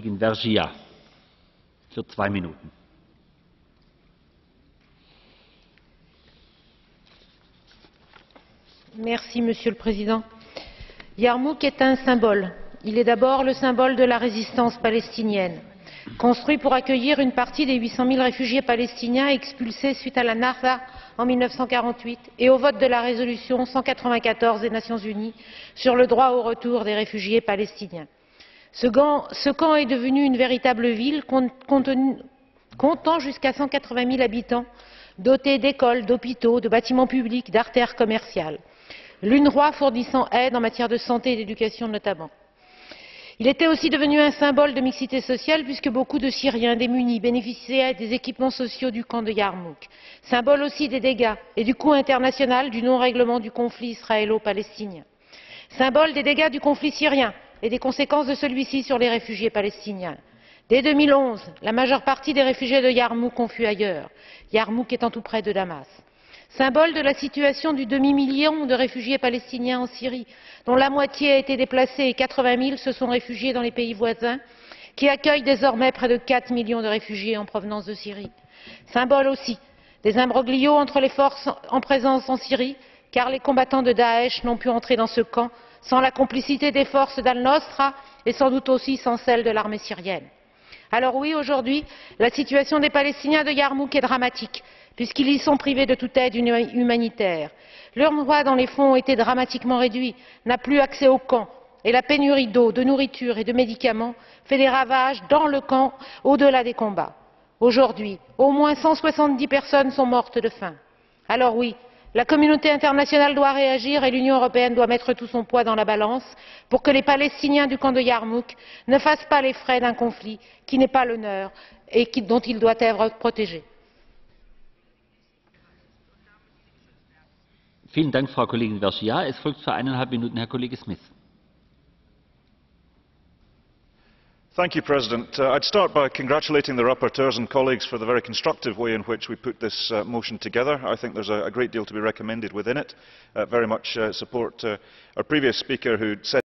Vergiat für 2 Minuten. Merci, Monsieur le Président. Yarmouk est un symbole. Il est d'abord le symbole de la résistance palestinienne. Construit pour accueillir une partie des 800 000 réfugiés palestiniens expulsés suite à la Nakba en 1948 et au vote de la résolution 194 des Nations Unies sur le droit au retour des réfugiés palestiniens. Ce camp est devenu une véritable ville comptant jusqu'à 180 000 habitants, doté d'écoles, d'hôpitaux, de bâtiments publics, d'artères commerciales. L'UNRWA fournissant aide en matière de santé et d'éducation notamment. Il était aussi devenu un symbole de mixité sociale puisque beaucoup de Syriens démunis bénéficiaient des équipements sociaux du camp de Yarmouk. Symbole aussi des dégâts et du coût international du non-règlement du conflit israélo-palestinien. Symbole des dégâts du conflit syrien et des conséquences de celui-ci sur les réfugiés palestiniens. Dès 2011, la majeure partie des réfugiés de Yarmouk ont fui ailleurs, Yarmouk étant tout près de Damas. Symbole de la situation du demi-million de réfugiés palestiniens en Syrie, dont la moitié a été déplacée et 80 000 se sont réfugiés dans les pays voisins, qui accueillent désormais près de 4 millions de réfugiés en provenance de Syrie. Symbole aussi des imbroglios entre les forces en présence en Syrie, car les combattants de Daesh n'ont pu entrer dans ce camp sans la complicité des forces d'Al-Nosra et sans doute aussi sans celle de l'armée syrienne. Alors oui, aujourd'hui, la situation des Palestiniens de Yarmouk est dramatique, puisqu'ils y sont privés de toute aide humanitaire. L'UNRWA, dont les fonds ont été dramatiquement réduits, n'a plus accès au camp, et la pénurie d'eau, de nourriture et de médicaments fait des ravages dans le camp au-delà des combats. Aujourd'hui, au moins 170 personnes sont mortes de faim. Alors oui, la communauté internationale doit réagir et l'Union européenne doit mettre tout son poids dans la balance pour que les Palestiniens du camp de Yarmouk ne fassent pas les frais d'un conflit qui n'est pas le leur et dont ils doivent être protégés. Vielen Dank, Frau Kollegin Vergiat. Es folgt für 1,5 Minuten Herr Kollege Smith. Thank you, President. I'd start by congratulating the rapporteurs and colleagues for the very constructive way in which we put this motion together. I think there's a great deal to be recommended within it. Very much support our previous speaker who said